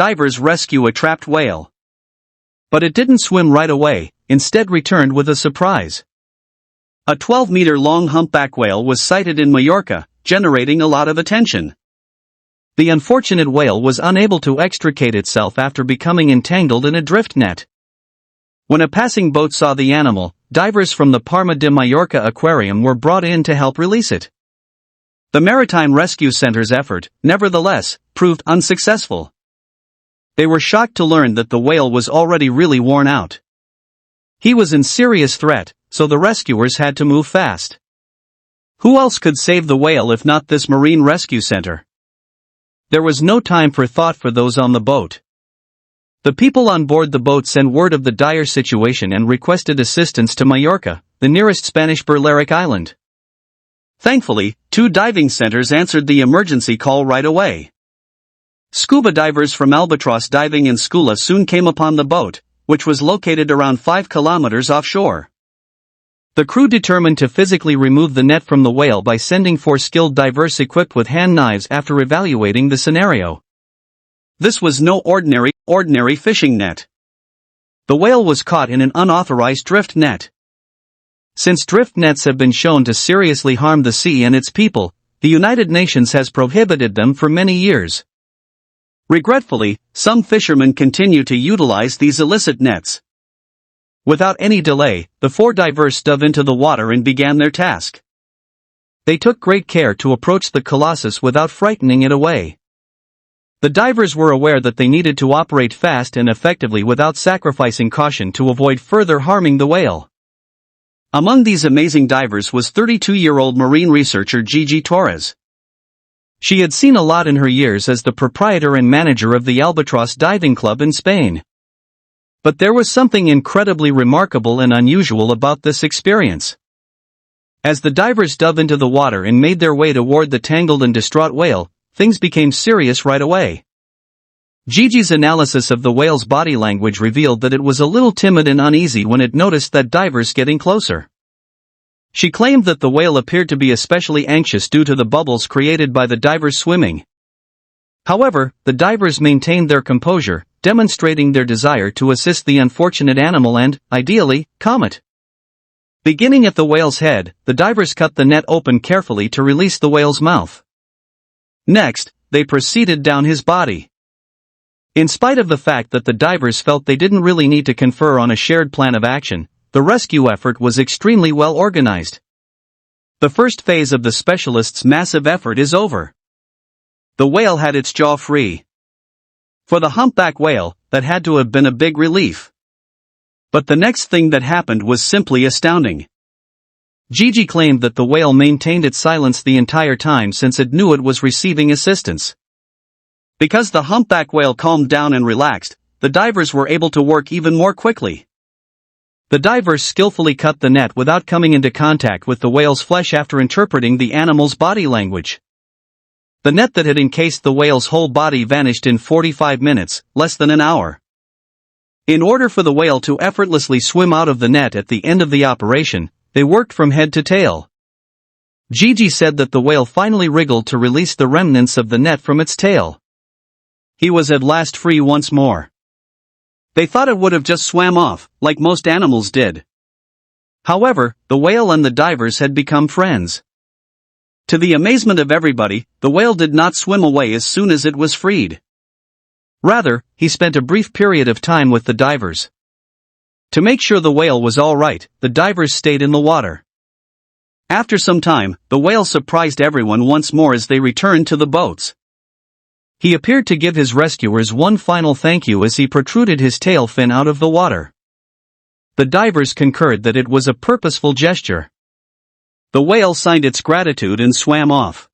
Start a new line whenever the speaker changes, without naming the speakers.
Divers rescue a trapped whale. But it didn't swim right away, instead returned with a surprise. A 12-meter-long humpback whale was sighted in Mallorca, generating a lot of attention. The unfortunate whale was unable to extricate itself after becoming entangled in a drift net. When a passing boat saw the animal, divers from the Parma de Mallorca Aquarium were brought in to help release it. The Maritime Rescue Center's effort, nevertheless, proved unsuccessful. They were shocked to learn that the whale was already really worn out. He was in serious threat, so the rescuers had to move fast. Who else could save the whale if not this Marine Rescue Center? There was no time for thought for those on the boat. The people on board the boat sent word of the dire situation and requested assistance to Mallorca, the nearest Spanish Balearic island. Thankfully, 2 diving centers answered the emergency call right away. Scuba divers from Albatross Diving in Skula soon came upon the boat, which was located around 5 kilometers offshore. The crew determined to physically remove the net from the whale by sending 4 skilled divers equipped with hand knives after evaluating the scenario. This was no ordinary fishing net. The whale was caught in an unauthorized drift net. Since drift nets have been shown to seriously harm the sea and its people, the United Nations has prohibited them for many years. Regretfully, some fishermen continue to utilize these illicit nets. Without any delay, the 4 divers dove into the water and began their task. They took great care to approach the colossus without frightening it away. The divers were aware that they needed to operate fast and effectively without sacrificing caution to avoid further harming the whale. Among these amazing divers was 32-year-old marine researcher Gigi Torres. She had seen a lot in her years as the proprietor and manager of the Albatross Diving Club in Spain. But there was something incredibly remarkable and unusual about this experience. As the divers dove into the water and made their way toward the tangled and distraught whale, things became serious right away. Gigi's analysis of the whale's body language revealed that it was a little timid and uneasy when it noticed that divers getting closer. She claimed that the whale appeared to be especially anxious due to the bubbles created by the divers swimming. However, the divers maintained their composure, demonstrating their desire to assist the unfortunate animal and, ideally, calm it. Beginning at the whale's head, the divers cut the net open carefully to release the whale's mouth. Next, they proceeded down his body. In spite of the fact that the divers felt they didn't really need to confer on a shared plan of action, the rescue effort was extremely well organized. The first phase of the specialists' massive effort is over. The whale had its jaw free. For the humpback whale, that had to have been a big relief. But the next thing that happened was simply astounding. Gigi claimed that the whale maintained its silence the entire time since it knew it was receiving assistance. Because the humpback whale calmed down and relaxed, the divers were able to work even more quickly. The divers skillfully cut the net without coming into contact with the whale's flesh after interpreting the animal's body language. The net that had encased the whale's whole body vanished in 45 minutes, less than an hour. In order for the whale to effortlessly swim out of the net at the end of the operation, they worked from head to tail. Gigi said that the whale finally wriggled to release the remnants of the net from its tail. He was at last free once more. They thought it would have just swam off, like most animals did. However, the whale and the divers had become friends. To the amazement of everybody, the whale did not swim away as soon as it was freed. Rather, he spent a brief period of time with the divers. To make sure the whale was all right, the divers stayed in the water. After some time, the whale surprised everyone once more as they returned to the boats. He appeared to give his rescuers one final thank you as he protruded his tail fin out of the water. The divers concurred that it was a purposeful gesture. The whale signed its gratitude and swam off.